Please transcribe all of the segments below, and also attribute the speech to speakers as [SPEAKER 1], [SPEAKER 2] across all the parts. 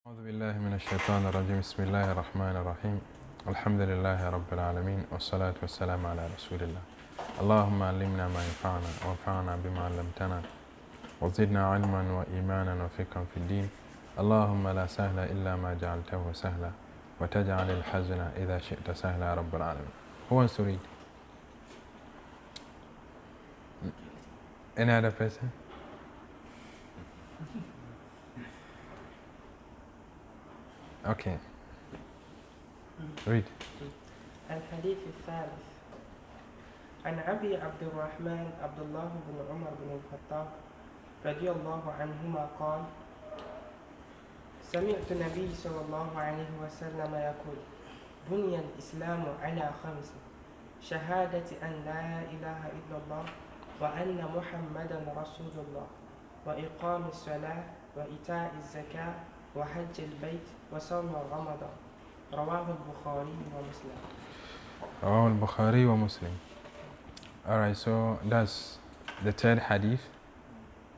[SPEAKER 1] أعوذ بالله من الشيطان الرجيم. بسم الله الرحمن الرحيم. الحمد لله رب العالمين والصلاة والسلام على رسول الله. اللهم علمنا ما ينفعنا وانفعنا بما علمتنا وزدنا علما وإيمانا وفقها في الدين. اللهم لا سهل إلا ما جعلته سهلا وتجعل الحزن إذا شئت سهلا يا رب العالمين. Who wants to read? Any other person? Okay. Read.
[SPEAKER 2] الحديث الثالث عن أبي عبد الرحمن عبد الله بن عمر بن الخطاب رضي الله عنهما قال: سمعت النبي صلى الله عليه وسلم يقول: بني الإسلام على خمس: شهادة أن لا إله إلا الله وأن محمدا رسول الله وإقام الصلاة وإيتاء الزكاة وحج البيت وصوم رمضان. رواه البخاري ومسلم.
[SPEAKER 1] رواه البخاري ومسلم. Alright, so that's the third hadith,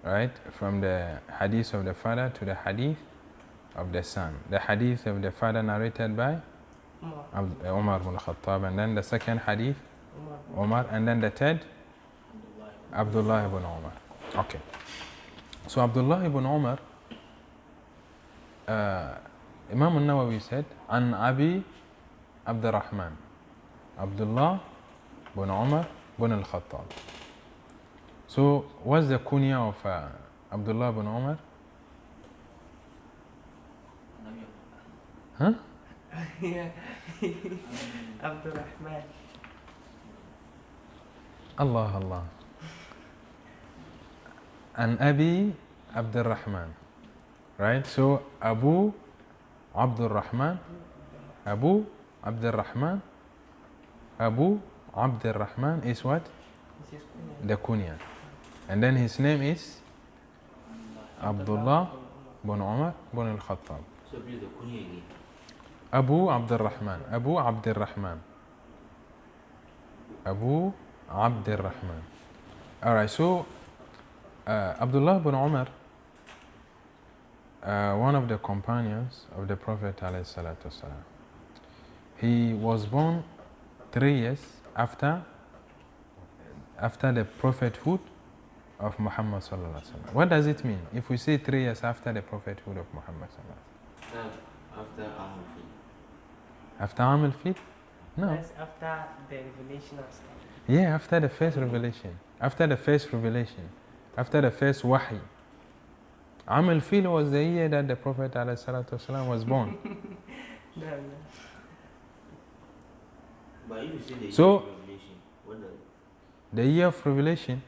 [SPEAKER 1] right? From the hadith of the father to the hadith of the son. The hadith of the father narrated by Umar ibn al-Khattab, and then the second hadith, Umar, and then the third, Abdullah ibn Umar. Okay. So Abdullah ibn Umar, Imam al-Nawawi said, An Abi Abdurrahman, Abdullah ibn Umar ibn al-Khattab. So what's the kunya of Abdullah ibn Umar? Huh?
[SPEAKER 2] Abdurrahman.
[SPEAKER 1] Allah. An Abi Abdurrahman. Right? So Abu Abdurrahman, Abu Abdurrahman, Abu Abdurrahman is what? The kunya. And then his name is Abdullah bin Umar bin al-Khattab.
[SPEAKER 3] So please the kunya again.
[SPEAKER 1] Abu Abdurrahman, Abu Abdurrahman, Abu Abdurrahman. Alright, so Abdullah bin Umar, one of the companions of the Prophet ﷺ. He was born 3 years after the prophethood of Muhammad ﷺ. What does it mean if we say 3 years after the prophethood of Muhammad ﷺ?
[SPEAKER 3] After Amul.
[SPEAKER 1] After Amul Fil? No.
[SPEAKER 2] That's after the revelation of Islam.
[SPEAKER 1] Yeah, after the first revelation. After the first revelation. After the first wahi. Amul Fil was the year that the Prophet ﷺ was born.
[SPEAKER 2] No.
[SPEAKER 3] But you say the
[SPEAKER 1] So,
[SPEAKER 3] year of revelation, what does
[SPEAKER 1] the year of revelation,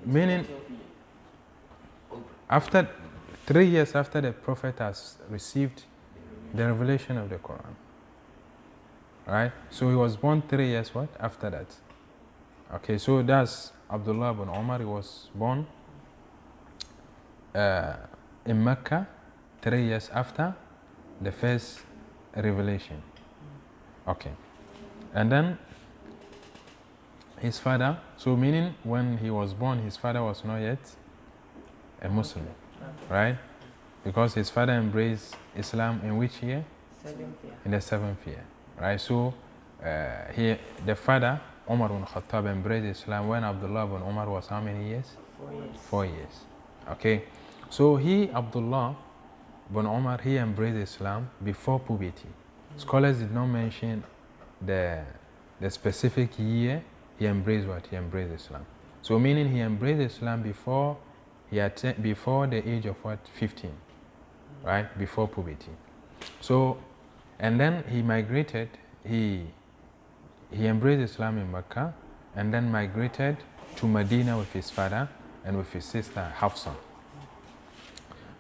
[SPEAKER 1] meaning after 3 years after the Prophet has received the revelation of the Quran. Right? So he was born 3 years what? After that. Okay, so that's Abdullah ibn Umar. He was born in Mecca 3 years after the first revelation. Okay. And then his father, so meaning when he was born, his father was not yet a Muslim, right? Because his father embraced Islam in which year?
[SPEAKER 2] 7th year.
[SPEAKER 1] In the 7th year, right? So the father, Umar ibn Khattab, embraced Islam when Abdullah ibn Umar was how many years?
[SPEAKER 2] 4 years.
[SPEAKER 1] 4 years. Okay. So Abdullah ibn Umar, he embraced Islam before puberty. Scholars did not mention the specific year he embraced what? He embraced Islam. So meaning he embraced Islam before the age of what? 15. Right? Before puberty. So, and then he migrated, he embraced Islam in Mecca and then migrated to Medina with his father and with his sister Hafsa.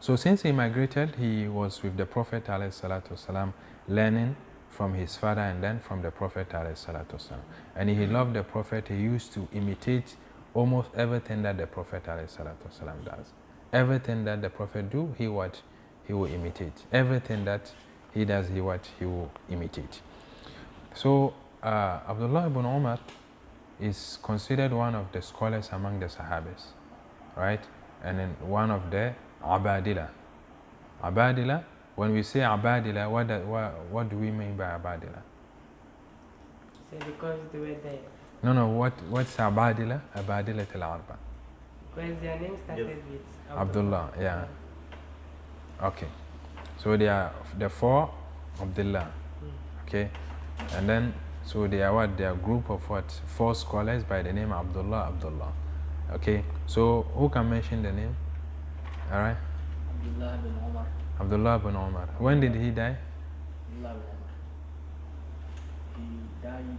[SPEAKER 1] So since he migrated, he was with the Prophet ﷺ, learning from his father and then from the Prophet ﷺ. And he loved the Prophet. He used to imitate almost everything that the Prophet ﷺ does. Everything that the Prophet do, he will imitate. Everything that he does, he will imitate. So Abdullah ibn Umar is considered one of the scholars among the Sahabas, right? And then one of the Abadila. Abadila When we say Abadila, what do we mean by Abadila?
[SPEAKER 2] So because they were there.
[SPEAKER 1] No, what's Abadila? Abadila al-Arba.
[SPEAKER 2] Because their name started with
[SPEAKER 1] Abdullah, yeah. Okay. So they are the four Abdullah. Okay. And then, so they are what? They are a group of what? Four scholars by the name Abdullah. Okay. So who can mention the name? Alright.
[SPEAKER 4] Abdullah bin Umar.
[SPEAKER 1] Abdullah bin Umar. When did he die?
[SPEAKER 4] Abdullah bin Umar. He died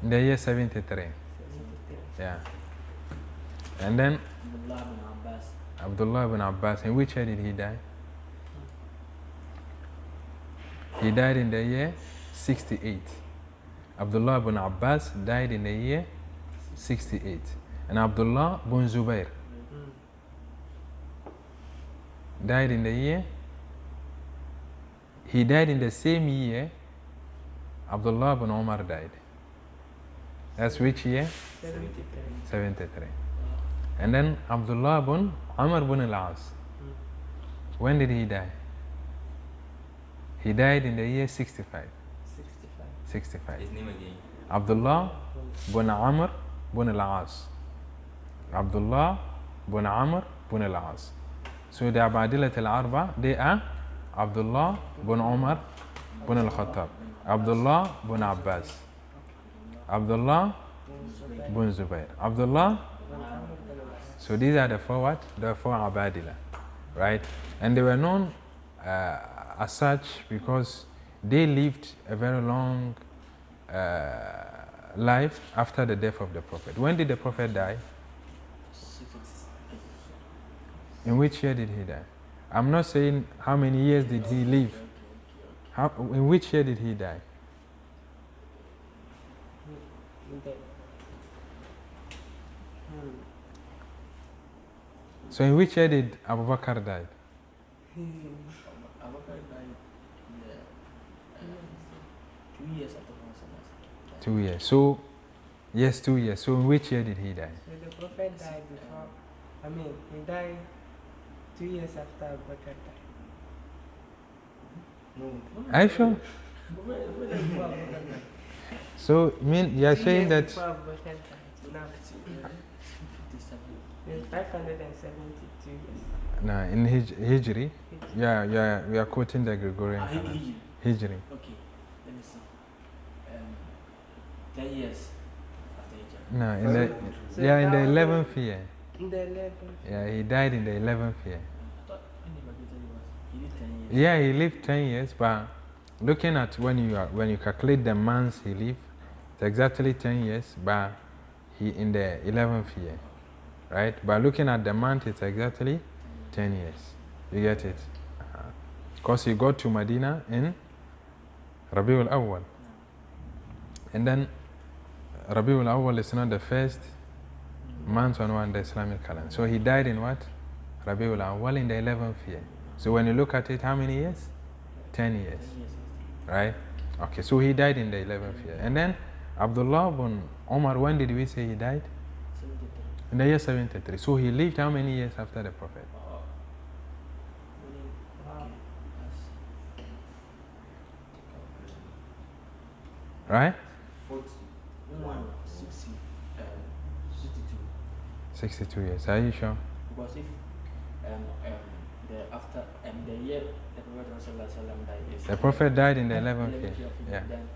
[SPEAKER 1] In the year 73. Yeah. And then
[SPEAKER 4] Abdullah bin Abbas.
[SPEAKER 1] Abdullah bin Abbas. In which year did he die? He died in the year 68. Abdullah bin Abbas died in the year 68. And Abdullah bin Zubair died in the year. He died in the same year Abdullah bin Umar died. That's which year? 73. And then Abdullah bin Amr bin al-As. When did he die? He died in the year 65. 65.
[SPEAKER 3] His name again.
[SPEAKER 1] Abdullah bin Amr bin al-As. Abdullah bin Amr bin al-As. So the Abadilat al-Arba, they are Abdullah bin Umar bin al-Khattab, Abdullah bin Abbas, Abdullah bin Zubair, Abdullah. So these are the four what? The four Abadila, right? And they were known as such because they lived a very long life after the death of the Prophet. When did the Prophet die? In which year did he die? I'm not saying how many years did he live. In which year did he die? So in which year did Abu Bakr die?
[SPEAKER 4] Abu Bakr died in the, 2 years after Prophet.
[SPEAKER 1] 2 years. So, yes, 2 years. So in which year did he die?
[SPEAKER 2] So the Prophet died before, he died 2 years after Abu Bakr died.
[SPEAKER 3] No.
[SPEAKER 1] Are you sure? So, you are saying that...
[SPEAKER 2] Before Abu Bakr died. Now, in 572 years.
[SPEAKER 1] No, in Hijri, yeah, we are quoting the Gregorian calendar. Hijri.
[SPEAKER 4] Okay, let me see. 10 years after Hijrah.
[SPEAKER 1] No, in the
[SPEAKER 2] So
[SPEAKER 1] in the
[SPEAKER 2] now-
[SPEAKER 1] 11th year.
[SPEAKER 2] In the 11th.
[SPEAKER 1] Yeah, he died in the 11th year.
[SPEAKER 4] I thought when he migrated, he lived 10 years.
[SPEAKER 1] Yeah, he lived 10 years, but looking at when you calculate the months he lived, it's exactly 10 years, but he in the 11th year, right? But looking at the month, it's exactly 10 years. You get it? Because he got to Medina in Rabiul Awwal. And then Rabiul Awwal is not the first month on the Islamic calendar. So he died in what? Rabiul Awwal in the 11th year. So when you look at it, how many years? 10 years.
[SPEAKER 4] 10 years.
[SPEAKER 1] Right? Okay, so he died in the 11th year. And then Abdullah bin Umar, when did we say he died?
[SPEAKER 4] 73.
[SPEAKER 1] In the year 73. So he lived how many years after the Prophet? Right?
[SPEAKER 3] 41.
[SPEAKER 4] 60, 62.
[SPEAKER 1] 62 years. Are you sure?
[SPEAKER 4] Because if the year the Prophet died is
[SPEAKER 1] The Prophet died in the 11th
[SPEAKER 4] 11th
[SPEAKER 1] year.
[SPEAKER 4] year of Hijrah,
[SPEAKER 1] Yeah.
[SPEAKER 4] then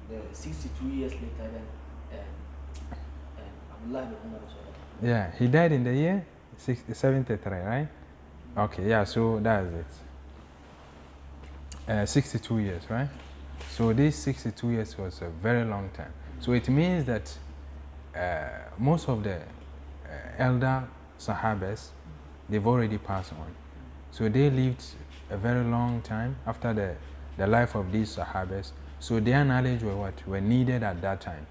[SPEAKER 4] the 62 years later, then Abdullah bin Umar was ordered.
[SPEAKER 1] Yeah, he died in the year 73, right? Okay, yeah, so that's it. 62 years, right? So this 62 years was a very long time. So it means that most of the elder Sahabas, they've already passed on. So they lived a very long time after the life of these Sahabas. So their knowledge were needed at that time,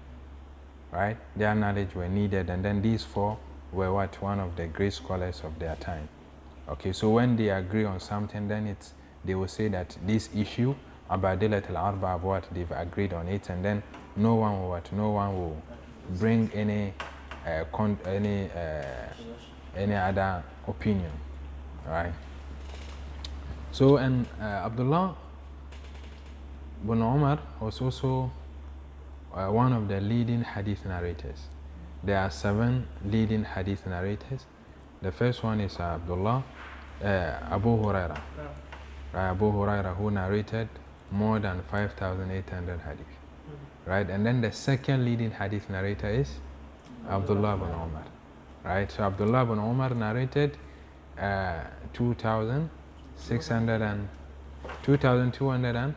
[SPEAKER 1] right? Their knowledge were needed, and then these four were one of the great scholars of their time. Okay, so when they agree on something, then they will say that this issue, Abadilat al-Arba, they've agreed on it, and then no one will bring any other opinion. Right. So, and Abdullah bin Umar was also one of the leading hadith narrators. There are 7 leading hadith narrators. The first one is Abdullah, Abu Huraira. Abu Huraira, who narrated more than 5,800 hadith. Right, and then the second leading hadith narrator is Abdullah bin Umar. Right, so Abdullah bin Umar narrated 2,600 and 2,200 and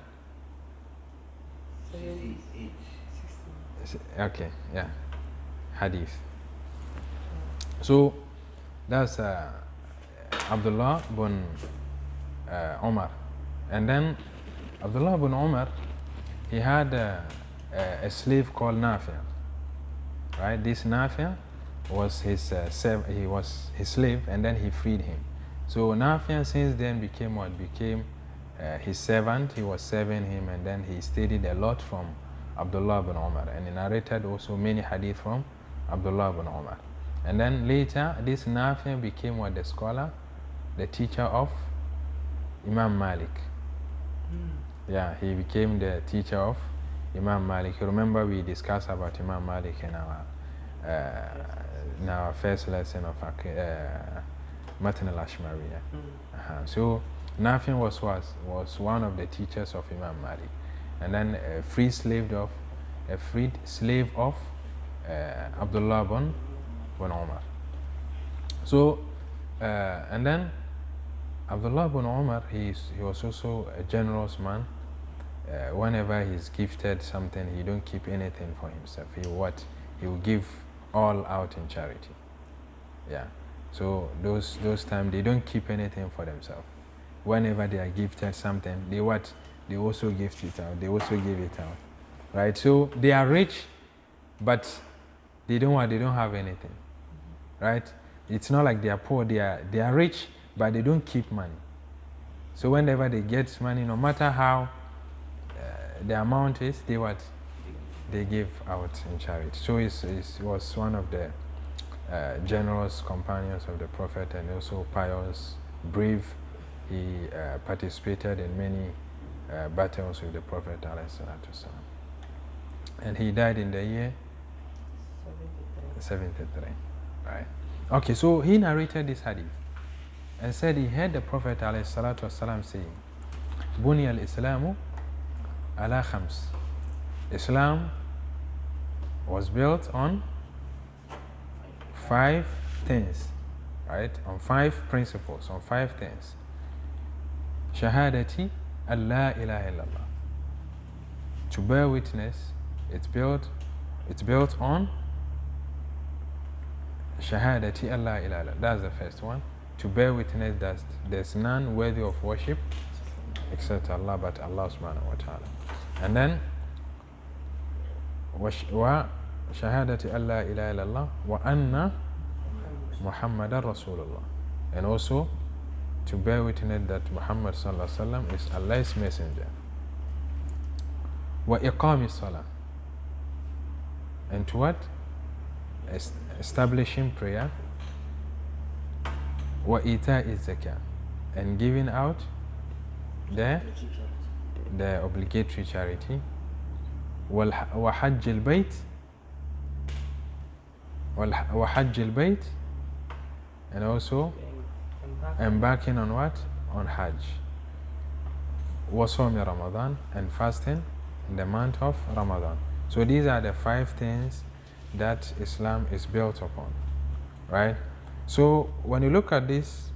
[SPEAKER 3] 68.
[SPEAKER 1] okay, yeah, hadith. So that's Abdullah bin Umar. And then Abdullah bin Umar, he had a slave called Nafi'. Right, this Nafi' was his he was his slave, and then he freed him. So Nafi' since then became what? Became his servant. He was serving him, and then he studied a lot from Abdullah bin Umar, and he narrated also many hadith from Abdullah bin Umar. And then later, this Nafi' became what? The scholar, the teacher of Imam Malik. Yeah, he became the teacher of Imam Malik. You remember we discussed about Imam Malik in our first lesson of Matan al-Ashmariya. So Nafi' was one of the teachers of Imam Malik, and then a freed slave of Abdullah bin Umar. So and then Abdullah bin Umar, he was also a generous man. Whenever he's gifted something, he don't keep anything for himself. He will give all out in charity. Yeah. So those times they don't keep anything for themselves. Whenever they are gifted something, they also gift it out. They also give it out. Right? So they are rich, but they don't have anything. Right? It's not like they are poor. They are rich, but they don't keep money. So whenever they get money, no matter how the amount is, they give out in charity. So he was one of the generous companions of the Prophet, and also pious, brave. He participated in many battles with the Prophet ﷺ. And he died in the year 73. Right. Okay, so he narrated this hadith and said he heard the Prophet ﷺ saying, Buni al-Islamu ala khams. Islam was built on 5 things, right? On 5 principles, on 5 things. Shahadati Allah ilaha illallah. To bear witness, it's built on Shahadati Allah ilaha illallah. That's the first one. To bear witness that there's none worthy of worship except Allah, but Allah subhanahu wa ta'ala. And then wa shahadati Allah ilaha illallah wa anna Muhammadan Rasulullah. And also to bear witness that Muhammad sallallahu alaihi wasallam is Allah's messenger. Wa iqami salah. And to what? Establishing prayer. Wa ita'i zakah. And giving out the obligatory charity. Wa hajj al-bayt. Wa hajj al-bayt. And also embarking on what? On Hajj. Wa sawmi Ramadan. And fasting in the month of Ramadan. So these are the 5 things that Islam is built upon. Right? So when you look at this,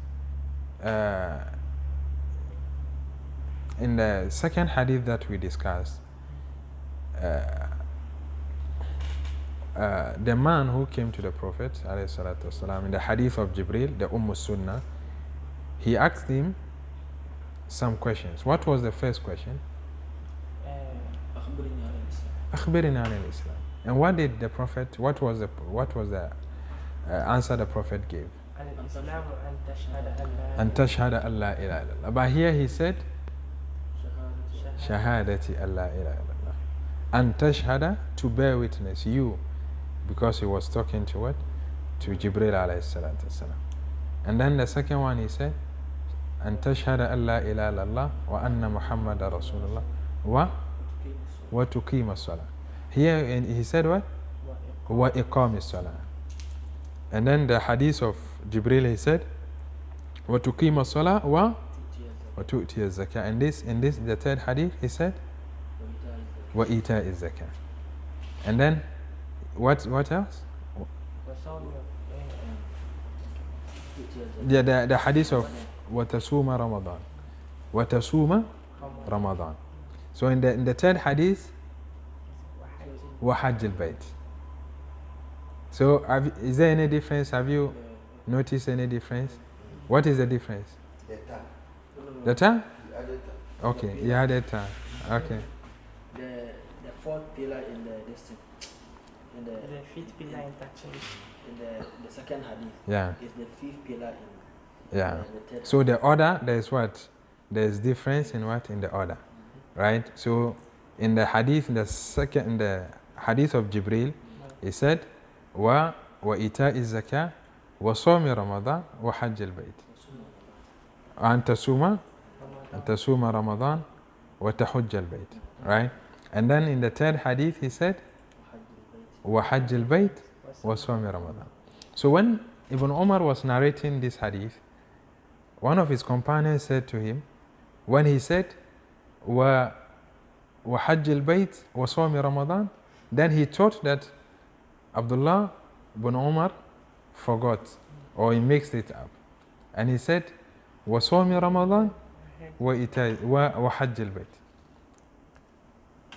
[SPEAKER 1] in the second hadith that we discussed, the man who came to the Prophet ﷺ, in the hadith of Jibril, the Sunnah, he asked him some questions. What was the first question? Akhbirni an al-Islam. And what did the Prophet, what was the answer the Prophet gave? An tashhada an la ilaha illallah. But here he said, Shahadati an la ilaha illallah. An tashhada, to bear witness, you, because he was talking to what? To Jibril alayhi salatu wasalam. And then the second one he said, أن تشهد أن لا إله إلا الله وأن محمد رسول الله وتقيم الصلاة. Here he said what? وإقام الصلاة. And then the hadith of Jibril, he said وتقيم الصلاة وتؤتي الزكاة. And in this the third hadith he said وإيتاء الزكاة. And then what else? The hadith of وتصوم رمضان وتصوم رمضان. So in the third hadith وحج البيت. So is there any difference? Have you noticed any difference? What is the difference? The ta? Okay, you added ta. Okay.
[SPEAKER 4] The fourth pillar in the distance. In
[SPEAKER 2] The fifth pillar interchange.
[SPEAKER 4] in the second hadith.
[SPEAKER 1] Yeah.
[SPEAKER 4] Is the fifth pillar in
[SPEAKER 1] Yeah.
[SPEAKER 4] the third.
[SPEAKER 1] So the order, there's what? There's difference in what? In the order. Right? So in the hadith, in the hadith of Jibril, he said, وإيتاء الزكاة وصوم رمضان وحج البيت. أن تصوم رمضان وتحج البيت. Right? And then in the third hadith, he said, وحج البيت وصوم رمضان. So when Ibn Umar was narrating this hadith, one of his companions said to him, when he said وحج البيت وصوم رمضان, then he thought that Abdullah ibn Umar forgot or he mixed it up, and he said وصوم رمضان وحج البيت.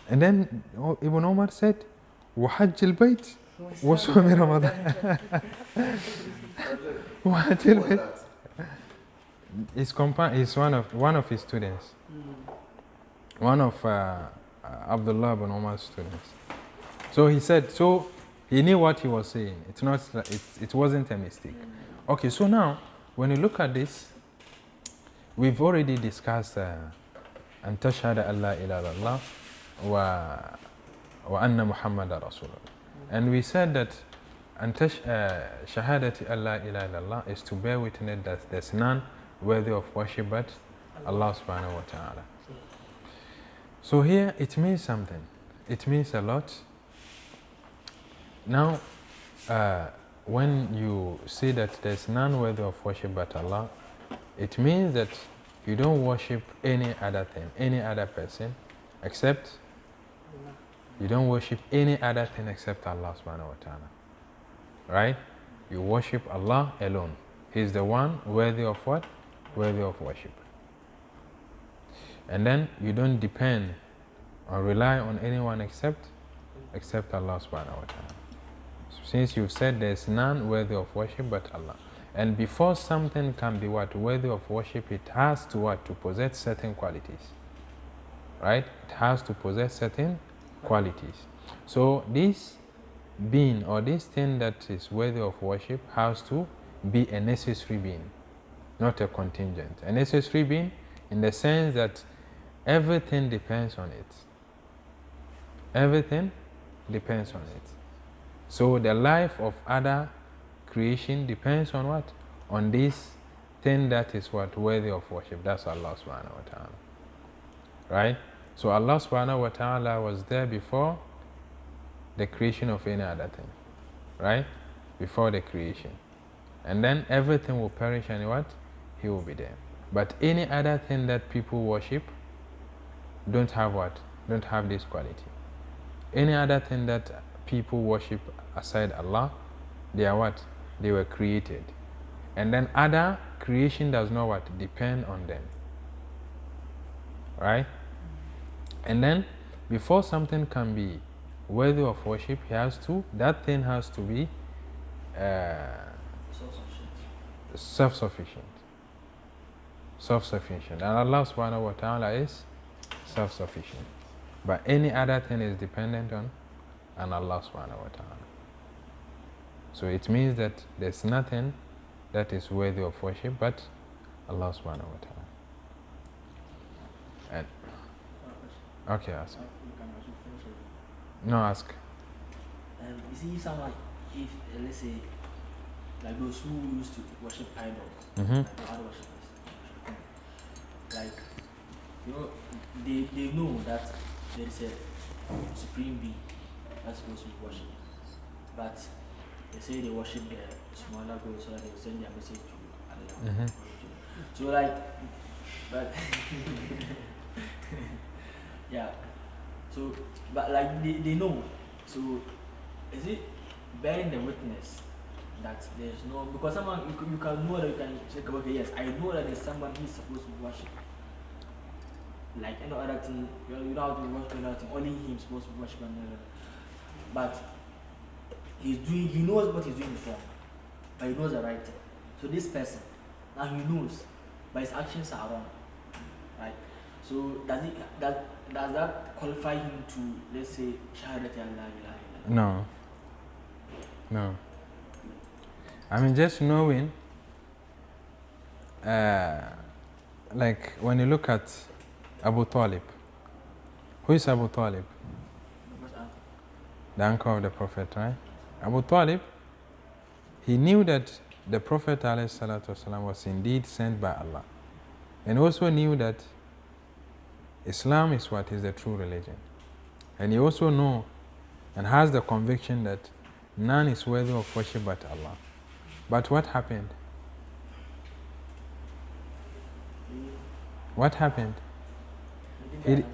[SPEAKER 1] And then Ibn Umar said وحج البيت وصوم رمضان. وحج البيت. He's one of his students, one of Abdullah ibn Umar's students. So he said, so he knew what he was saying. It wasn't a mistake. Okay, so now when you look at this, we've already discussed أن تشهد أن لا إله إلا الله وأن محمد رسول الله. And we said that شهادة أن لا إله إلا الله is to bear witness that there's none worthy of worship but Allah subhanahu wa ta'ala. So here it means something. It means a lot. Now, when you say that there's none worthy of worship but Allah, it means that you don't worship any other thing, any other person, except you don't worship any other thing except Allah subhanahu wa ta'ala. Right? You worship Allah alone. He is the one worthy of what? Worthy of worship. And then you don't depend or rely on anyone except Allah subhanahu wa ta'ala. Since you've said there's none worthy of worship but Allah. And before something can be what? Worthy of worship, it has to what? To possess certain qualities. Right? It has to possess certain qualities. So this being or this thing that is worthy of worship has to be a necessary being, not a contingent. A necessary being in the sense that everything depends on it. Everything depends on it. So the life of other creation depends on what? On this thing that is what? Worthy of worship. That's Allah subhanahu wa ta'ala. Right? So Allah subhanahu wa ta'ala was there before the creation of any other thing. Right? Before the creation. And then everything will perish and what? He will be there. But any other thing that people worship don't have what? Don't have this quality. Any other thing that people worship aside Allah, they are what? They were created. And then other creation does not what? Depend on them. Right? And then before something can be worthy of worship, that thing has to be self-sufficient. Self-sufficient. And Allah subhanahu wa ta'ala is self-sufficient. But any other thing is dependent on Allah subhanahu wa ta'ala. So it means that there's nothing that is worthy of worship but Allah subhanahu wa ta'ala. And okay, ask. No, ask.
[SPEAKER 4] You see, someone, if let's say, like those who used to worship idols, like the other worshippers, you know, they know that there is a supreme being that's supposed to be worshipped, but they say they worship the smaller God so that they will send their message to Allah.
[SPEAKER 1] Mm-hmm.
[SPEAKER 4] So like, but yeah. So, but like they know. So, is it bearing the witness that there's no, because someone you can know that you can say, okay, yes, I know that there's someone who is supposed to worship. Like any other thing, you don't have to worship another thing. Only him is supposed to worship another. But he knows what he's doing is wrong, but he knows the right thing. So this person, now he knows, but his actions are wrong, right? So does that qualify him to, let's say, Shahadat Allah ilaha illallah?
[SPEAKER 1] No. I mean, just knowing, like when you look at Abu Talib, who is Abu Talib? The uncle of the Prophet, right? Abu Talib, he knew that the Prophet ﷺ was indeed sent by Allah, and also knew that Islam is what is the true religion. And he also knows and has the conviction that none is worthy of worship but Allah. But what happened? What happened? He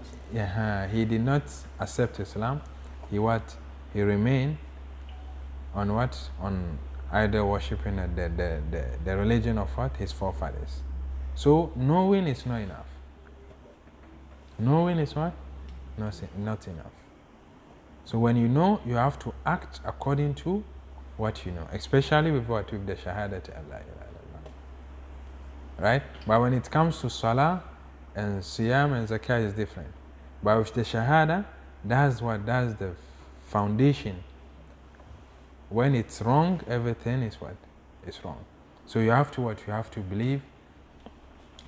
[SPEAKER 1] did not accept Islam. He remained on what? On either worshipping the religion of what? His forefathers. So knowing is not enough. Knowing is what? Not enough. So when you know, you have to act according to what you know, especially with what? With the Shahadat Allah. Right? But when it comes to Salah and Siyam and Zakah is different. But with the Shahada, that's the foundation. When it's wrong, everything is what? Is wrong. So you have to what? You have to believe,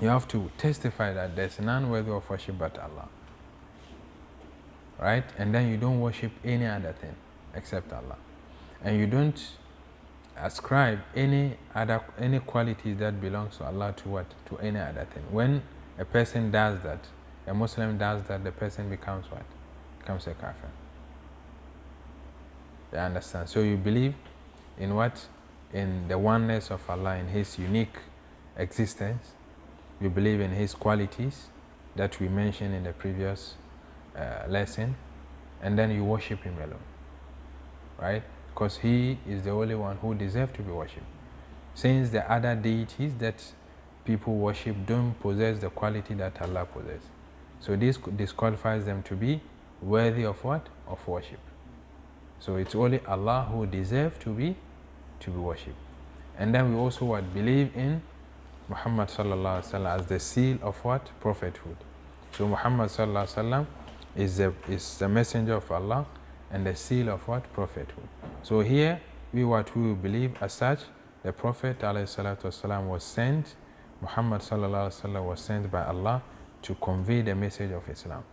[SPEAKER 1] you have to testify that there's none worthy of worship but Allah. Right? And then you don't worship any other thing except Allah. And you don't ascribe any qualities that belongs to Allah to what? To any other thing. When a person does that, a Muslim does that, the person becomes what? Becomes a kafir. You understand? So you believe in what? In the oneness of Allah, in His unique existence. You believe in His qualities that we mentioned in the previous lesson, and then you worship Him alone. Right? Because He is the only one who deserves to be worshipped. Since the other deities that people worship don't possess the quality that Allah possesses. So this disqualifies them to be worthy of what? Of worship. So it's only Allah who deserves to be worshipped. And then we also what? Believe in Muhammad sallallahu alaihi wasallam as the seal of what? Prophethood. So Muhammad sallallahu alaihi wasallam is the messenger of Allah and the seal of what? Prophethood. So here we believe as such, the Prophet alayhi salatu wasallam was sent, Muhammad sallallahu alaihi wasallam was sent by Allah to convey the message of Islam.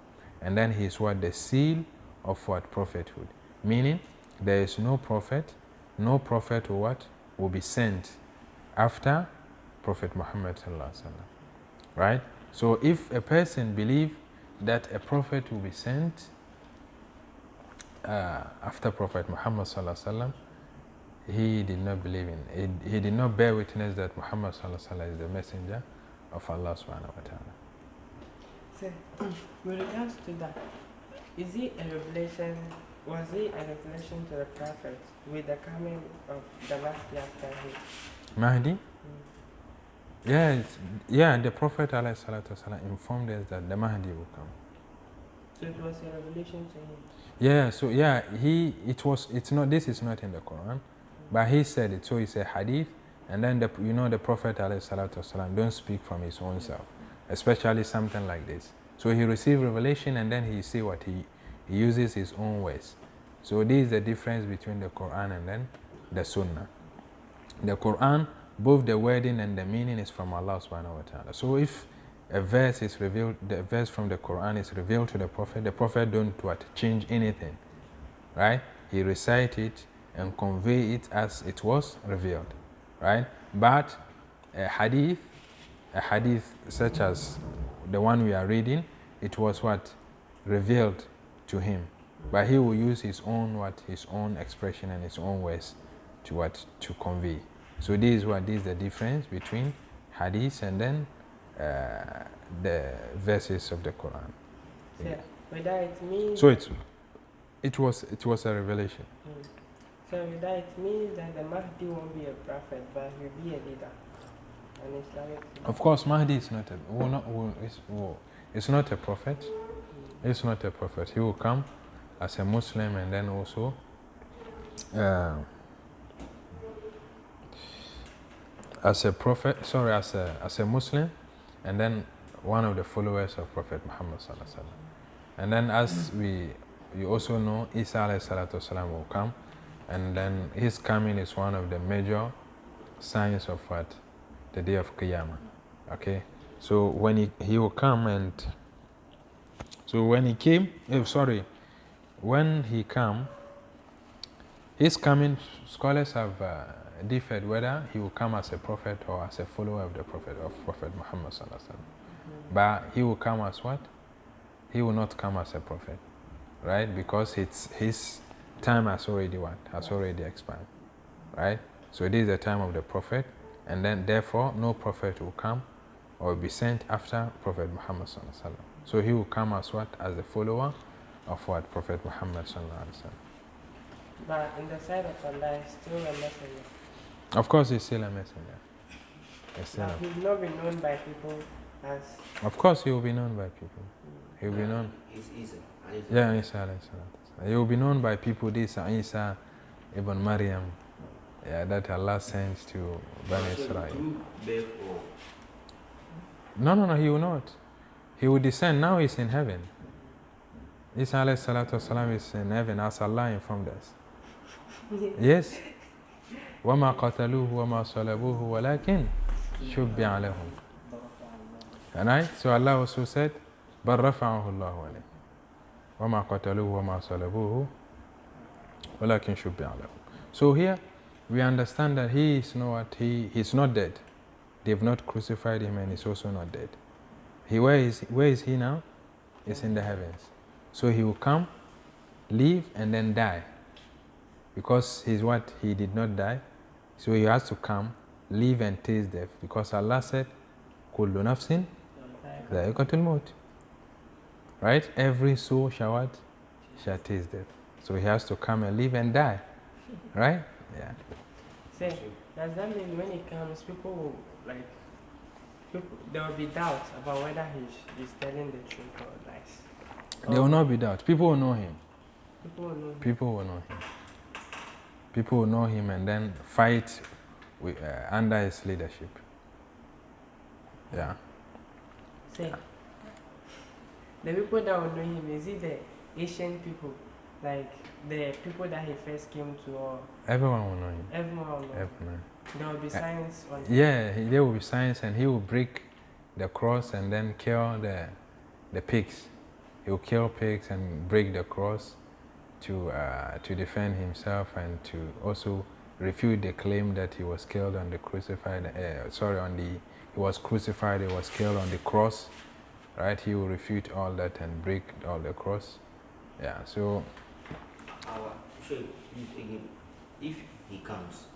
[SPEAKER 1] And then he is what? The seal of what? Prophethood. Meaning there is no prophet who what? Will be sent after Prophet Muhammad sallallahu alaihi wasallam. Right? So if a person believes that a prophet will be sent after Prophet Muhammad sallallahu alaihi wasallam, he did not believe in, he did not bear witness that Muhammad sallallahu alaihi wasallam is the messenger of Allah subhanahu wa ta'ala.
[SPEAKER 2] So, with regards to that, was it a revelation to the Prophet with the coming of the Mahdi after him?
[SPEAKER 1] Mahdi? Yeah, the Prophet alayhi salatu wasallam informed us that the Mahdi will come.
[SPEAKER 2] So it was a revelation to him?
[SPEAKER 1] Yeah, so yeah, this is not in the Quran, but he said it, so it's a hadith, and then the Prophet alayhi salatu wasallam don't speak from his own self, especially something like this. So he received revelation and then he see what he uses his own words. So this is the difference between the Quran and then the Sunnah. The Quran, both the wording and the meaning is from Allah subhanahu wa ta'ala. So if a verse is revealed, the verse from the Quran is revealed to the Prophet don't change anything, right? He recite it and convey it as it was revealed, right? But a hadith such as the one we are reading, it was what? Revealed to him. But he will use his own his own expression and his own words to convey. So this is the difference between hadith and then the verses of the Quran.
[SPEAKER 2] So, whether it means
[SPEAKER 1] So it was a revelation.
[SPEAKER 2] So whether it means that the Mahdi won't be a prophet, but he'll be a leader. An Islamic leader.
[SPEAKER 1] Of course, Mahdi is not it's not a prophet. It's not a prophet. He will come as a Muslim and then also as a prophet. Sorry, as a Muslim, and then one of the followers of Prophet Muhammad sallallahu alaihi wasallam. And then, as you also know, Isa alayhi salatu wasalam will come, and then his coming is one of the major signs of what? The day of Qiyamah. Okay, so when he will come, and so when he came, when he come, his coming, scholars have differed whether he will come as a prophet or as a follower of the Prophet Muhammad sallallahu alaihi wasallam. But he will come as what? He will not come as a prophet, right? Because his time has already expired, right? So this is the time of the prophet, and then therefore no prophet will come or be sent after Prophet Muhammad sallallahu alaihi wasallam. So he will come as what? As the follower of what? Prophet Muhammad sallallahu alaihi wasallam.
[SPEAKER 2] But in the sight of Allah, he's still a messenger.
[SPEAKER 1] Of course, he's still a messenger.
[SPEAKER 2] But he'll not be known by people as.
[SPEAKER 1] Of course, he will be known by people. He will be known.
[SPEAKER 3] It's Isa.
[SPEAKER 1] Yeah, Isa alayhi salatu. He will be known by people. This Isa ibn Maryam, yeah, that Allah sends to Bani Israel. No, he will not. He will descend. Now he's in heaven. Isa alayhi salatu wasalam is in heaven as Allah informed us. Yes. وَمَا قَتَلُوهُ وَمَا صَلَبُوهُ وَلَكِنْ شُبِّعَ لَهُمْ. Right? So Allah also said, بَلْ رَفَعَهُ اللَّهُ عَلَيْهِ وَمَا قَتَلُوهُ وَمَا صَلَبُوهُ وَلَكِنْ شُبِّعَ لَهُمْ. So here we understand that he is not dead. They've not crucified him, and he's also not dead. Where is he now? He's in the heavens. So he will come, live, and then die. Because he did not die. So he has to come, live, and taste death. Because Allah said, كُلُّ نَفْسٍ ذَائِقَةُ الْمَوْتِ. Right? Every soul shall taste death. So he has to come and live and die. Right? Yeah.
[SPEAKER 2] Say, does that mean when he comes, people will there will be doubts about whether he's telling the truth or lies?
[SPEAKER 1] There will not be doubt. People will know him.
[SPEAKER 2] People will know him.
[SPEAKER 1] People will know him. People will know him and then fight under his leadership. Yeah.
[SPEAKER 2] Say, the people that will know him, is it the Asian people? Like the people that he first came to, or
[SPEAKER 1] everyone will know him.
[SPEAKER 2] Everyone will know.
[SPEAKER 1] Everyone.
[SPEAKER 2] There will be signs on him.
[SPEAKER 1] Yeah, there will be signs, and he will break the cross and then kill the pigs. He will kill pigs and break the cross to defend himself and to also refute the claim that he was killed on the crucified. He was crucified. He was killed on the cross. Right? He will refute all that and break all the cross. Yeah. So.
[SPEAKER 3] Sure, again, if he comes,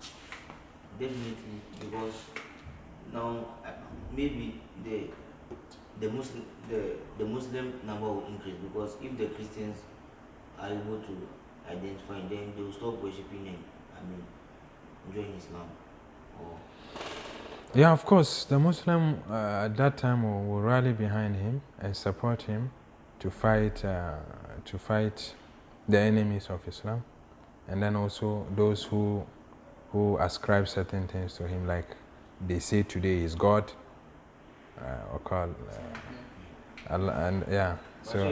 [SPEAKER 3] definitely, because now maybe the Muslim number will increase, because if the Christians are able to identify, then they will stop worshipping him. Join Islam.
[SPEAKER 1] Yeah, of course, the Muslim at that time will rally behind him and support him to fight the enemies of Islam, and then also those who ascribe certain things to him, like they say today is God, or called Allah, and yeah.
[SPEAKER 3] But
[SPEAKER 1] so,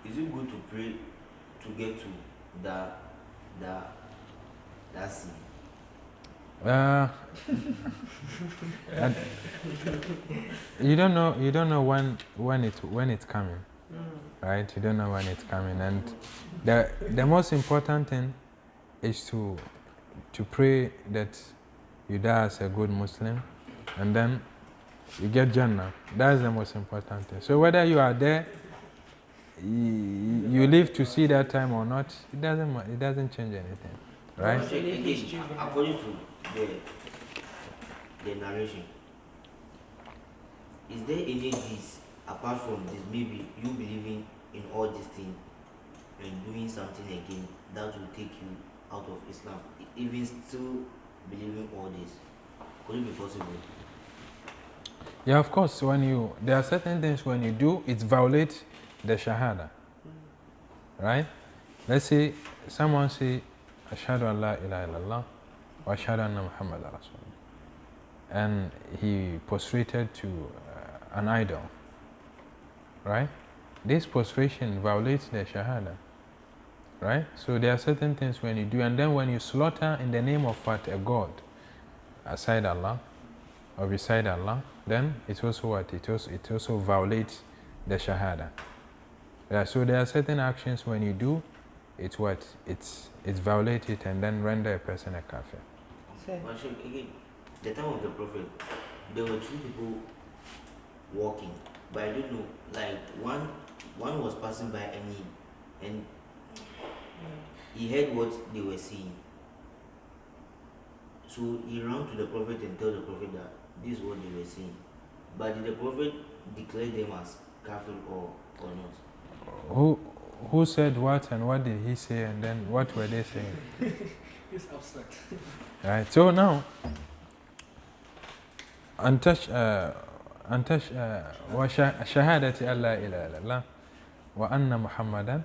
[SPEAKER 3] is it good to pray to get to that scene?
[SPEAKER 1] You don't know when it's coming, right? You don't know when it's coming, and the most important thing is to pray that you die as a good Muslim, and then you get Jannah. That's the most important thing. So whether you are there, you live to see that time or not, it doesn't change anything, right?
[SPEAKER 3] But again, according to the narration, is there any this apart from this? Maybe you believing in all these things and doing something again that will take you out of Islam, even still believing all this, could it be possible?
[SPEAKER 1] Yeah, of course. There are certain things when you do, it violates the shahada, right? Let's say someone say, "Ashhadu an la ilaha illallah wa ashhadu anna Muhammadan Rasulullah," and he prostrated to an idol, right? This prostration violates the shahada, right? So there are certain things when you do, and then when you slaughter in the name of what? A god, aside Allah or beside Allah, then it's also what? It also violates the shahada. Yeah, so there are certain actions when you do, it's what? It's violated and then render a person a kafir.
[SPEAKER 3] But again, the time of the Prophet, there were two people walking, but I don't know, like one was passing by and he heard what they were saying. So he ran to the Prophet and told the Prophet that this is what they were saying. But did the Prophet declare them as kafir or not?
[SPEAKER 1] Who said what and what did he say and then what were they saying?
[SPEAKER 4] It's abstract.
[SPEAKER 1] Right. So now, شهادة أن لا إله إلا الله وأن محمدا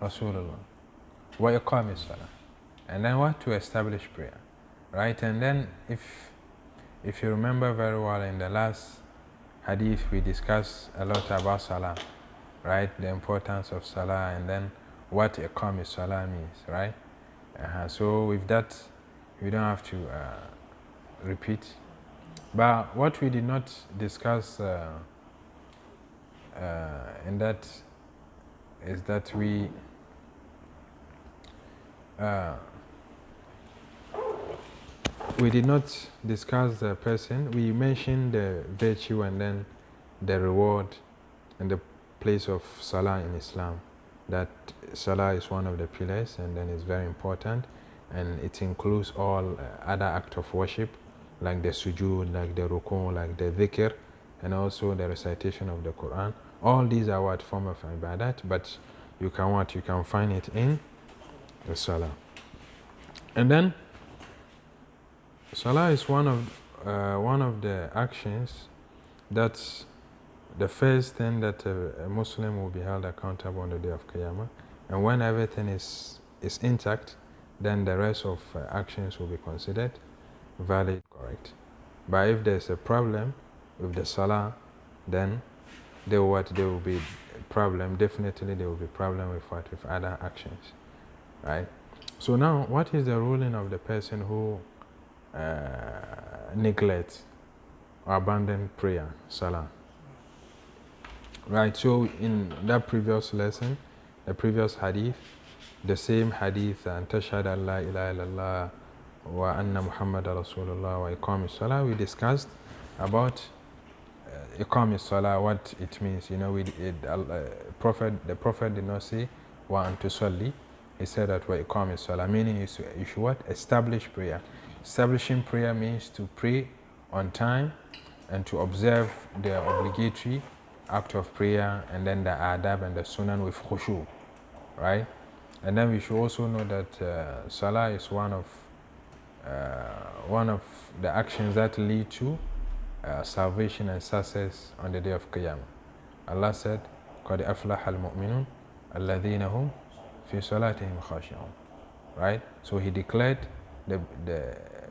[SPEAKER 1] رسول الله وإقام الصلاة, and then what? To establish prayer, right? And then if you remember very well, in the last hadith we discussed a lot about salah, right? The importance of salah and then what iqam salah means, right? So with that we don't have to repeat. But what we did not discuss in that is that we did not discuss the person. We mentioned the virtue and then the reward and the place of salah in Islam. That salah is one of the pillars and then it's very important, and it includes all other acts of worship, like the sujood, like the ruku, like the dhikr, and also the recitation of the Quran. All these are what form of ibadat, but you can find it in the salah. And then salah is one of the actions that's the first thing that a Muslim will be held accountable on the day of Qiyamah. And when everything is intact, then the rest of actions will be considered valid, correct. But if there's a problem with the salah, then there will be problem. Definitely there will be problem with other actions, right? So now, what is the ruling of the person who neglects or abandons prayer, salah? Right. So in that previous lesson, the previous hadith, the same hadith, and tashhad an la ilaha illallah wa anna Muhammadan Rasulullah wa iqam salah, we discussed about iqam salah, what it means. You know, the Prophet did not say wa an tusalli. He said that wa iqam salah, meaning you should what? Establish prayer. Establishing prayer means to pray on time and to observe the obligatory act of prayer, and then the adab and the sunan with khushu, right? And then we should also know that salah is one of the actions that lead to salvation and success on the day of Qiyamah. Allah said, قَدْ أَفْلَحَ الْمُؤْمِنُونَ الَّذِينَ هُمْ فِي صَلَاتِهِمْ خَاشِعُونَ. Right? So he declared the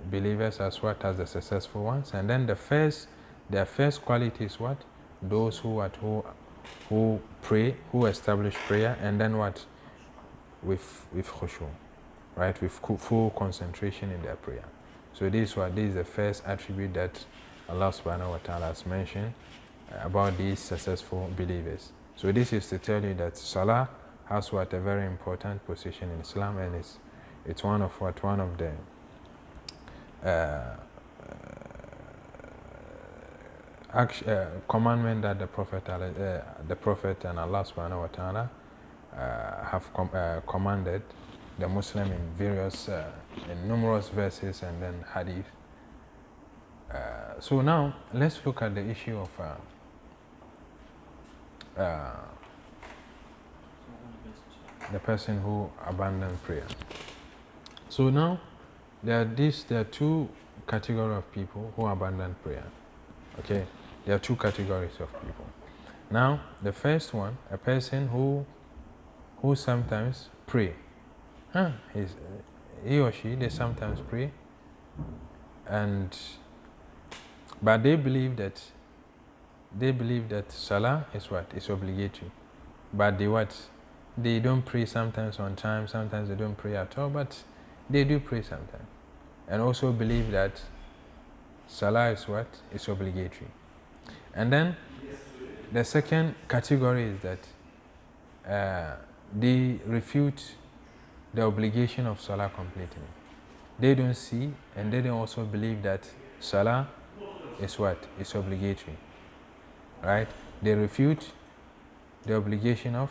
[SPEAKER 1] believers as what? As the successful ones. And then their first quality is what? Those who pray, who establish prayer, and then what? With khushu, right? With full concentration in their prayer. So this is the first attribute that Allah subhanahu wa ta'ala has mentioned about these successful believers. So this is to tell you that salah has a very important position in Islam, and it's one of the commandment that the Prophet and Allah subhanahu wa ta'ala have commanded the Muslim in various, in numerous verses and then hadith. So now let's look at the issue of the person who abandoned prayer. So now there are two categories of people who abandon prayer. Okay, there are two categories of people. Now the first one, a person who sometimes pray. He or she, they sometimes pray, but they believe that salah is what? Is obligatory. But they don't pray sometimes on time, sometimes they don't pray at all, but they do pray sometimes. And also believe that salah is what? Is obligatory. And then the second category is that they refute the obligation of salah completely. They don't see and they don't also believe that salah is what? Is obligatory. Right? They refute the obligation of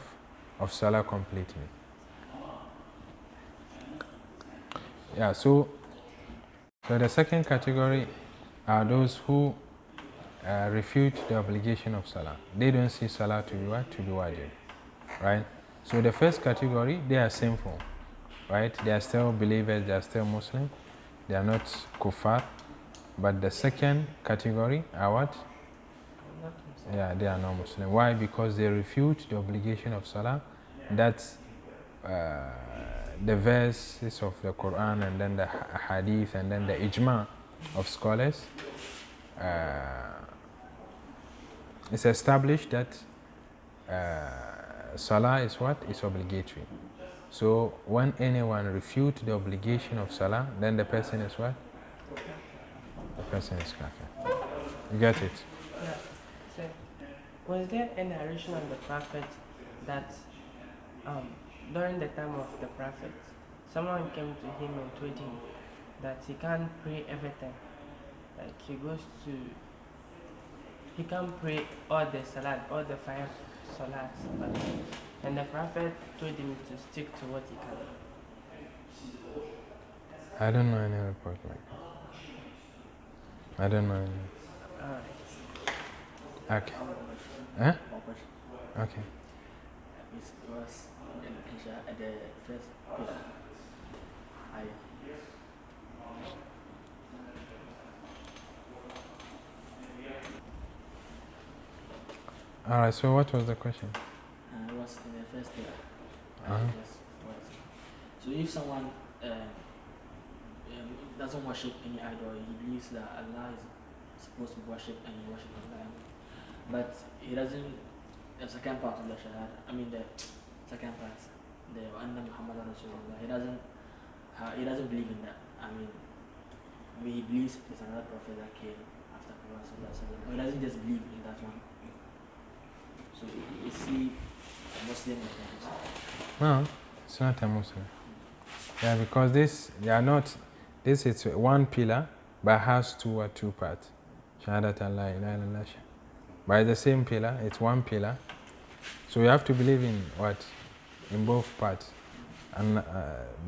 [SPEAKER 1] salah completely. Yeah, so the second category are those who refute the obligation of salah. They don't see salah to be what? To be wajib. Right? So the first category, they are sinful. Right? They are still believers, they are still Muslim. They are not kuffar. But the second category are what? Yeah, they are not Muslim. Why? Because they refute the obligation of salah. That's the verses of the Quran and then the hadith and then the ijma of scholars. It's established that salah is what? Is obligatory. So when anyone refutes the obligation of salah, then the person is what? The person is kafir. You get it?
[SPEAKER 2] Yeah. So, was there a narration of the Prophet that during the time of the Prophet, someone came to him and told him that he can't pray everything. Like he can't pray all the salat, all the 5 salats. And the Prophet told him to stick to what he can.
[SPEAKER 1] I don't know any report like that. I don't know any.
[SPEAKER 2] Alright.
[SPEAKER 1] Okay. Huh?
[SPEAKER 4] Question.
[SPEAKER 1] Okay.
[SPEAKER 4] It was at the first pillar.
[SPEAKER 1] Alright, so what was the question?
[SPEAKER 4] It was in the first pillar. So if someone doesn't worship any idol, he believes that Allah is supposed to be worshipped and he worships Allah. But he doesn't, the second part of the Shahada, the second part, the Anna Muhammad Rasulullah, he doesn't believe in that. He believes there's another prophet that came after Prophet Sallallahu. He doesn't just believe in that one. So is he a Muslim or not?
[SPEAKER 1] No, it's not a Muslim. Yeah, because this is one pillar, but has two parts. Shahadat Allah ilaha illallah. By the same pillar, it's one pillar. So you have to believe in what? In both parts. And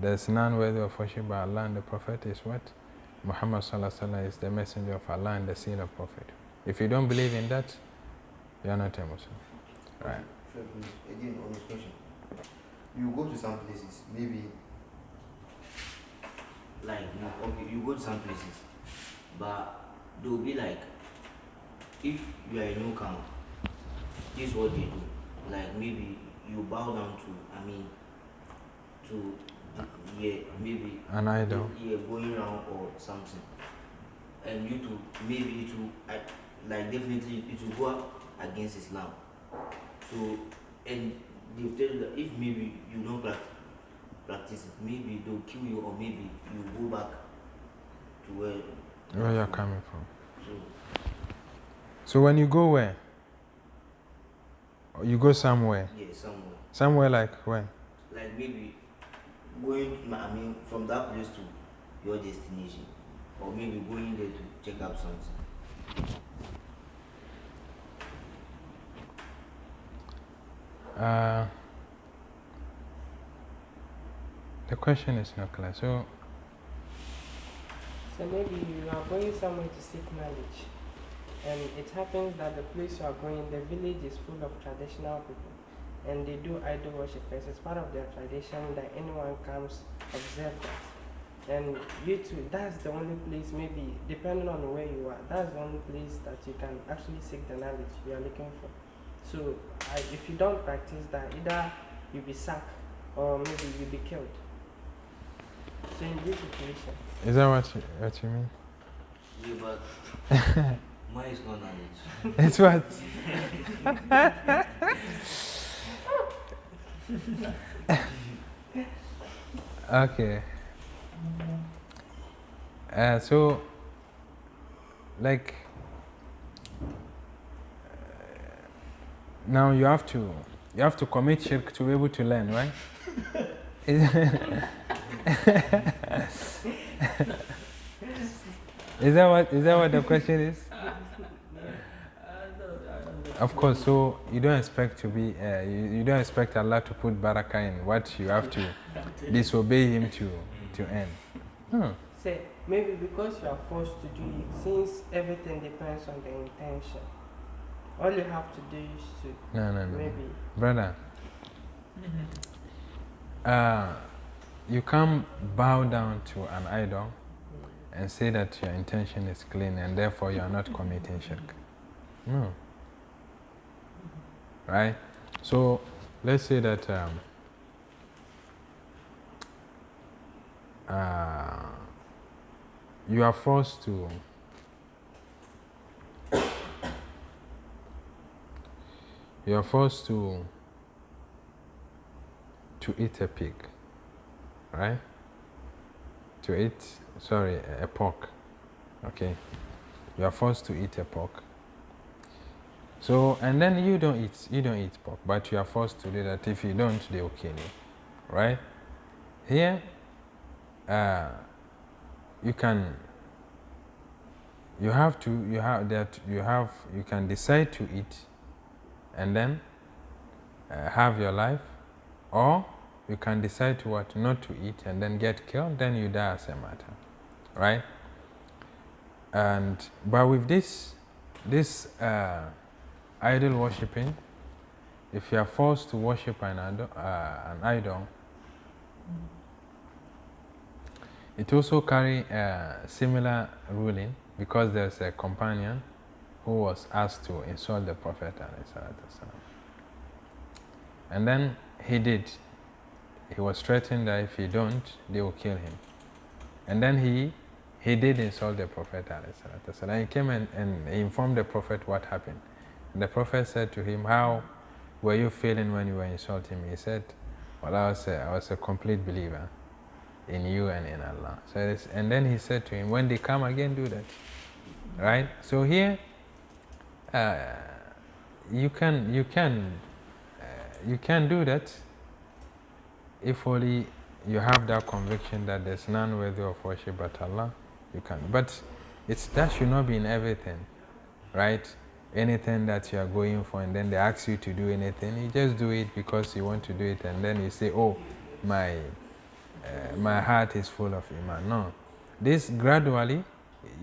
[SPEAKER 1] there's none worthy of worship by Allah, and the Prophet is what? Muhammad Sallallahu Alaihi Wasallam is the messenger of Allah and the seal of Prophet. If you don't believe in that, you are not a Muslim. Right.
[SPEAKER 3] Again, on this question, you go to some places, maybe like you go to some places, but they'll be like, if you are a new camp, this is what they do. Like maybe you bow down to maybe
[SPEAKER 1] An idol.
[SPEAKER 3] Going around or something, and you to maybe it will like definitely it will go against Islam. So, and they tell you that if maybe you don't practice it, maybe they'll kill you, or maybe you go back to where
[SPEAKER 1] you're coming from. So when you go where? You go somewhere?
[SPEAKER 3] Yeah, somewhere.
[SPEAKER 1] Somewhere like where?
[SPEAKER 3] Like maybe going, from that place to your destination, or maybe going there to check up something.
[SPEAKER 1] The question is not clear. So
[SPEAKER 2] maybe you are going somewhere to seek knowledge, and it happens that the place you are going, the village is full of traditional people, and they do idol worship. It's part of their tradition that anyone comes observe that. And you too, that's the only place, maybe depending on where you are, that's the only place that you can actually seek the knowledge you are looking for. So if you don't practice that, either you'll be sacked or maybe you'll be killed. So in this situation.
[SPEAKER 1] is that what you mean?
[SPEAKER 3] Yeah, but mine is not knowledge.
[SPEAKER 1] It's what? Okay. So, like, now you have to commit shirk to be able to learn, right? Is that what the question is? Of course. So you don't expect to be you don't expect Allah to put barakah in what you have to disobey Him to end.
[SPEAKER 2] Say maybe because you are forced to do it, since everything depends on the intention. All you have to do is to
[SPEAKER 1] No.
[SPEAKER 2] maybe
[SPEAKER 1] Brother, you can't bow down to an idol and say that your intention is clean and therefore you are not committing shirk. No. Right? So let's say that you are forced to eat a pig, right? To eat, a pork. Okay. You are forced to eat a pork. So, and then you don't eat pork, but you are forced to do that. If you don't, they will kill you, right? Here, you can decide to eat and then have your life, or you can decide to not to eat and then get killed, then you die as a martyr, right? But with this idol worshipping, if you are forced to worship an idol, it also carry a similar ruling, because there's a companion who was asked to insult the Prophet, and then he did. He was threatened that if he don't, they will kill him. And then he did insult the Prophet, and he came and he informed the Prophet what happened. And the Prophet said to him, "How were you feeling when you were insulting me?" He said, "Well, I was a complete believer in you and in Allah." So and then he said to him, "When they come again, do that." Right? So here, you can do that if only you have that conviction that there's none worthy of worship but Allah. You can, but that should not be in everything, right? Anything that you are going for, and then they ask you to do anything, you just do it because you want to do it, and then you say, "Oh, my heart is full of iman." No, this gradually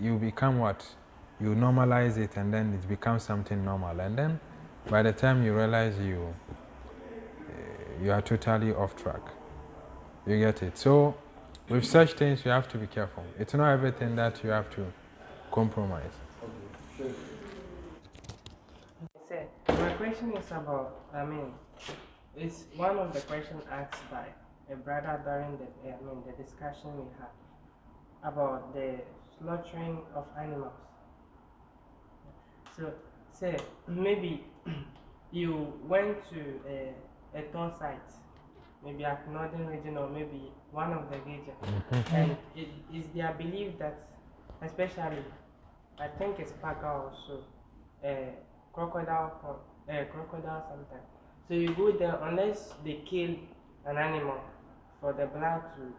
[SPEAKER 1] you become what? You normalize it, and then it becomes something normal, and then by the time you realize you are totally off track. You get it? So with such things, you have to be careful. It's not everything that you have to compromise.
[SPEAKER 2] My question is about, it's one of the questions asked by a brother during the discussion we had about the slaughtering of animals. So, say, maybe you went to a tour site, maybe at Northern region or maybe one of the regions, and it is their belief that, especially, I think it's Paga also, crocodile sometimes. So you go there, unless they kill an animal for the blood to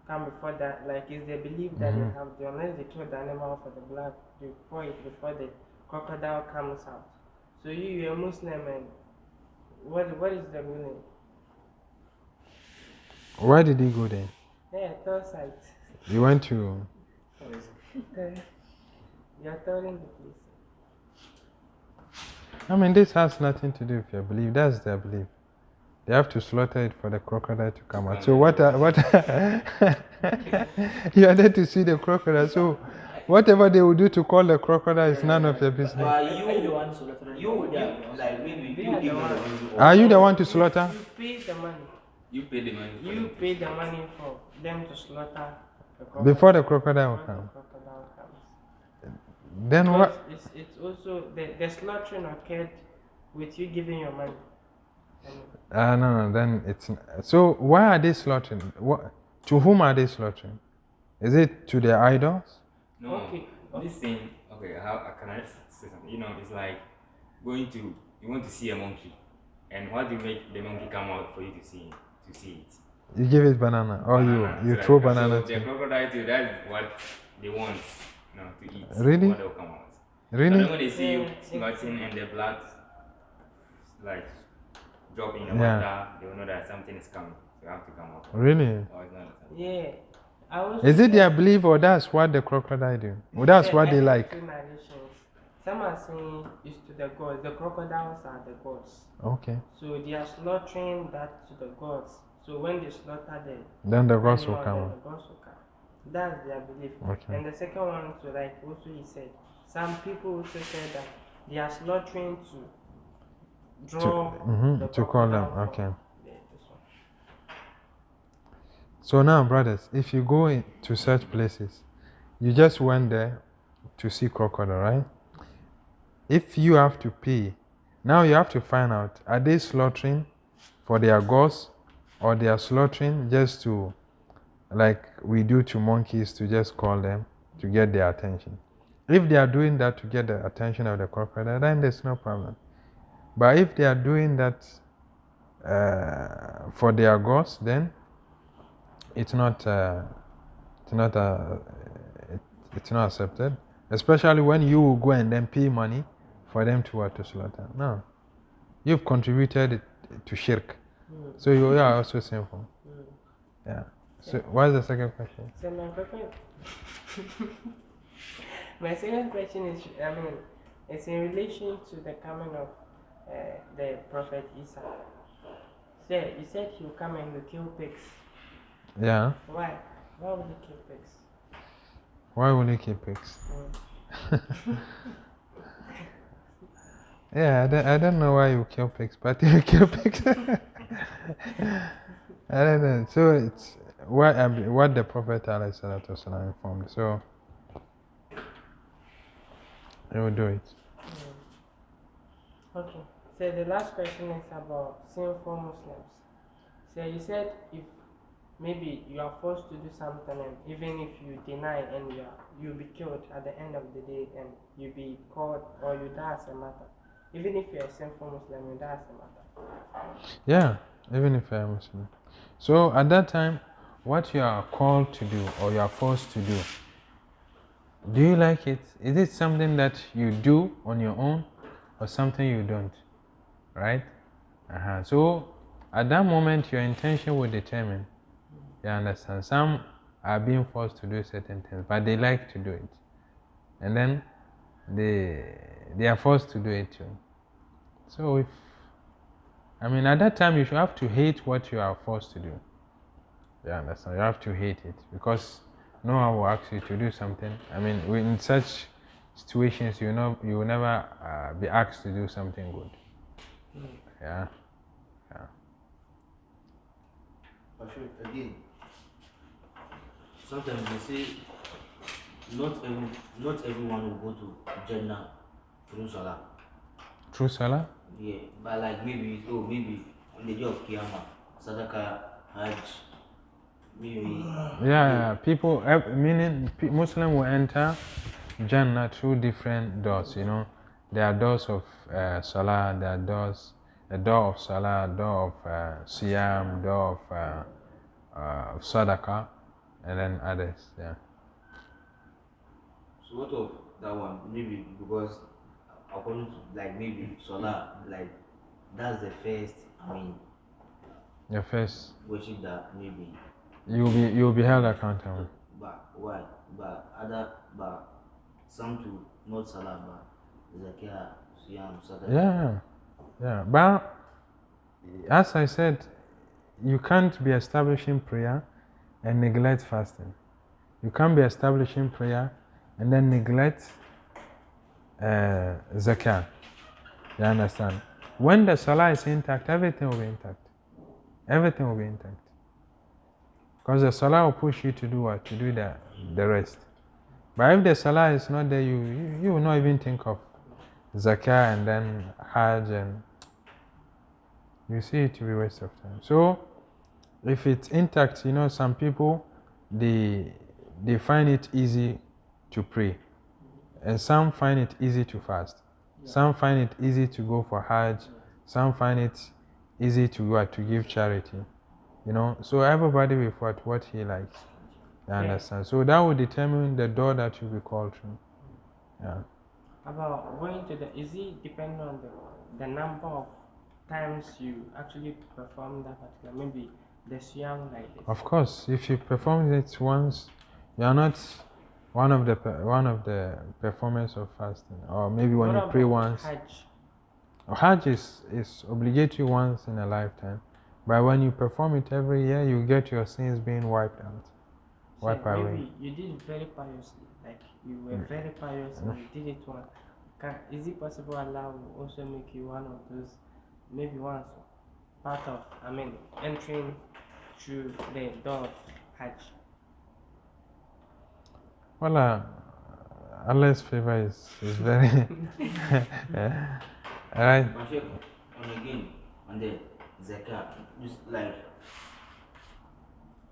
[SPEAKER 2] come before that, like it's the belief that they have, unless they kill the animal for the blood to pour it before the crocodile comes out. So you're a Muslim and What is the meaning?
[SPEAKER 1] Why did he go there?
[SPEAKER 2] Yeah, third sight.
[SPEAKER 1] You went to.
[SPEAKER 2] You're telling the place.
[SPEAKER 1] I mean, this has nothing to do with your belief. That's their belief. They have to slaughter it for the crocodile to come out. So what? You are there to see the crocodile. So whatever they will do to call the crocodile is none of your business.
[SPEAKER 3] But
[SPEAKER 4] Are you the one slaughtering?
[SPEAKER 3] you like maybe you give them the money.
[SPEAKER 1] Are you the one to slaughter?
[SPEAKER 2] You pay the money.
[SPEAKER 3] You pay the money.
[SPEAKER 2] You pay the money for them to slaughter the crocodile.
[SPEAKER 1] Before the crocodile will
[SPEAKER 2] Before
[SPEAKER 1] come.
[SPEAKER 2] the crocodile comes.
[SPEAKER 1] Then
[SPEAKER 2] Because
[SPEAKER 1] what?
[SPEAKER 2] it's also the slaughtering occurred with you giving your money.
[SPEAKER 1] No. Then it's so. Why are they slaughtering? What? To whom are they slaughtering? Is it to their idols?
[SPEAKER 5] No,
[SPEAKER 2] Okay.
[SPEAKER 5] this thing, okay, how can I say something? You know, it's like you want to see a monkey, and what do you make the monkey come out for you to see it?
[SPEAKER 1] You give it banana, or
[SPEAKER 5] Banana.
[SPEAKER 1] you
[SPEAKER 5] So
[SPEAKER 1] throw
[SPEAKER 5] like,
[SPEAKER 1] banana
[SPEAKER 5] so the
[SPEAKER 1] to.
[SPEAKER 5] crocodile too, that's what they want, to eat.
[SPEAKER 1] Really?
[SPEAKER 5] What they'll come out. So
[SPEAKER 1] Really?
[SPEAKER 5] then when they see you
[SPEAKER 2] Yeah,
[SPEAKER 5] slaughtering and the blood like drop in the
[SPEAKER 1] Yeah.
[SPEAKER 5] water, they will know that something is coming. So you have to come out.
[SPEAKER 1] Really?
[SPEAKER 5] Or it's not something.
[SPEAKER 2] Yeah. I also
[SPEAKER 1] Is it
[SPEAKER 2] said-
[SPEAKER 1] their belief or that's what the crocodile do? Or that's
[SPEAKER 2] said
[SPEAKER 1] what they
[SPEAKER 2] every
[SPEAKER 1] like?
[SPEAKER 2] two narrations. Some are saying it's to the gods. The crocodiles are the gods.
[SPEAKER 1] Okay.
[SPEAKER 2] So they are slaughtering that to the gods. So when they slaughter the
[SPEAKER 1] Then the gods will
[SPEAKER 2] animal,
[SPEAKER 1] come.
[SPEAKER 2] then
[SPEAKER 1] out.
[SPEAKER 2] the gods will come. That's their belief.
[SPEAKER 1] Okay.
[SPEAKER 2] And the second one, so like also he said, some people also said that they are slaughtering to draw the
[SPEAKER 1] To call them.
[SPEAKER 2] crocodile
[SPEAKER 1] Okay.
[SPEAKER 2] from this one.
[SPEAKER 1] So now, brothers, if you go to such places, you just went there to see crocodile, right? If you have to pay, now you have to find out, are they slaughtering for their gods or they are slaughtering just to, like we do to monkeys, to just call them to get their attention? If they are doing that to get the attention of the crocodile, then there's no problem. But if they are doing that for their gods, then it's not accepted. Especially when you will go and then pay money for them to slaughter. No, you've contributed it to shirk, so you are also sinful. Yeah. So what's the second question?
[SPEAKER 2] So my second question is, it's in relation to the coming of the Prophet Isa. So you said he will come and will kill pigs.
[SPEAKER 1] Yeah.
[SPEAKER 2] Why? Why would he kill pigs?
[SPEAKER 1] Why will you keep pigs? Yeah, I don't know why you kill pigs, but you kill pigs. I don't know. So it's what the Prophet ﷺ informed. So he will do it.
[SPEAKER 2] Okay. So the last question is about sinful Muslims. So you said if maybe you are forced to do something, and even if you deny and you'll be killed at the end of the day, and you'll be called or you die as a martyr. Even if you're a sinful Muslim, you die as a martyr.
[SPEAKER 1] Yeah, even if you're a Muslim. So at that time, what you are called to do or you are forced to do you like it? Is it something that you do on your own or something you don't? Right? So at that moment, your intention will determine. You understand? Some are being forced to do certain things, but they like to do it. And then they are forced to do it too. So at that time you should have to hate what you are forced to do. You understand? You have to hate it because no one will ask you to do something. In such situations, you will never be asked to do something good. Yeah.
[SPEAKER 3] But sure, again, sometimes they say not everyone will go to Jannah through Salah.
[SPEAKER 1] True Salah?
[SPEAKER 3] Yeah, but like maybe on the day of Qiyamah, Sadaqah, Hajj, maybe.
[SPEAKER 1] Yeah. People, meaning Muslim will enter Jannah through different doors. There are doors of Salah, there are doors. The door of Salah, door of Siyam, door of Sadaqah, and then others. Yeah.
[SPEAKER 3] So what of that one? Maybe because according to like maybe Salah, like that's the first, I mean,
[SPEAKER 1] Your first,
[SPEAKER 3] worship that maybe.
[SPEAKER 1] you'll be held accountable.
[SPEAKER 3] But why? But some to not salah, but zakah, siyam, sadaqah.
[SPEAKER 1] Yeah. But as I said, you can't be establishing prayer and neglect fasting. You can't be establishing prayer and then neglect zakah. You understand? When the salah is intact, everything will be intact. Everything will be intact. Because the salah will push you to do what? To do the rest. But if the salah is not there, you will not even think of zakah and then hajj, and you see it to be a waste of time. So if it's intact, some people they find it easy to pray, and some find it easy to fast. Some find it easy to go for hajj. Some find it easy to give charity. So everybody with what he likes. You understand? So that will determine the door that you'll be called through. Yeah.
[SPEAKER 2] About going to is it depend on the number of times you actually perform that particular, maybe the siyam like this?
[SPEAKER 1] Of course, if you perform it once, you are not one of the performers of fasting. Or maybe when you pray once.
[SPEAKER 2] Hajj?
[SPEAKER 1] Hajj is obligatory once in a lifetime. But when you perform it every year, you get your sins being wiped out. Wipe away.
[SPEAKER 2] Maybe you did it very piously, like you were very pious and you did it once. Is it possible Allah will also make you one of those, maybe once, part of, entering through the door of Hajj?
[SPEAKER 1] Well, Allah's favor is very. Alright.
[SPEAKER 3] And again, on the zakah, just like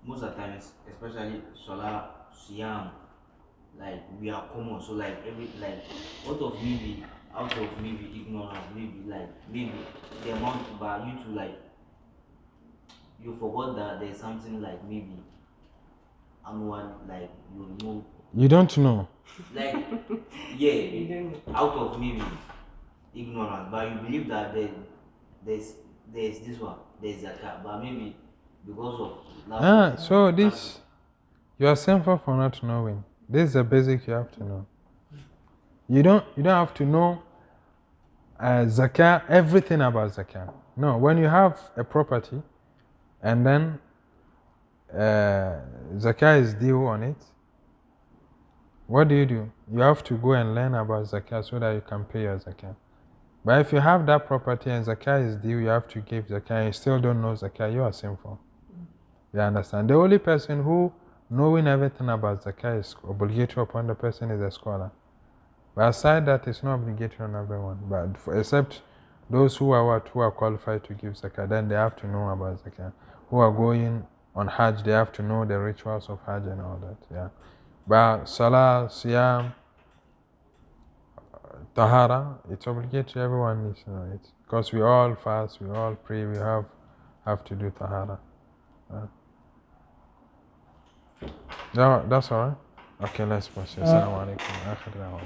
[SPEAKER 3] most of the times, especially salah, siyam, like we are common. So like out of maybe ignorance, maybe the amount, but you to you forgot that there's something like maybe annual, like you know.
[SPEAKER 1] You don't know.
[SPEAKER 3] Like yeah, out of maybe ignorance, but you believe that there's this one, there's zakah, but maybe because of
[SPEAKER 1] so this, you are sinful for not knowing. This is the basic you have to know. You don't have to know zakah, everything about zakah. No, when you have a property and then zakah is due on it, what do? You have to go and learn about zakah so that you can pay your zakah. But if you have that property and zakah is due, you have to give zakah and you still don't know zakah, you are sinful. You understand? The only person who knowing everything about zakah is obligatory upon the person is a scholar. But aside that, it's not obligatory on everyone. But except those who are qualified to give zakah, then they have to know about zakah. Who are going on hajj, they have to know the rituals of hajj and all that. Yeah. But salah, siyam, tahara, it's obligatory. Everyone needs to know it because we all fast, we all pray, we have to do tahara. That's all right. Okay, let's proceed. Assalamu alaikum.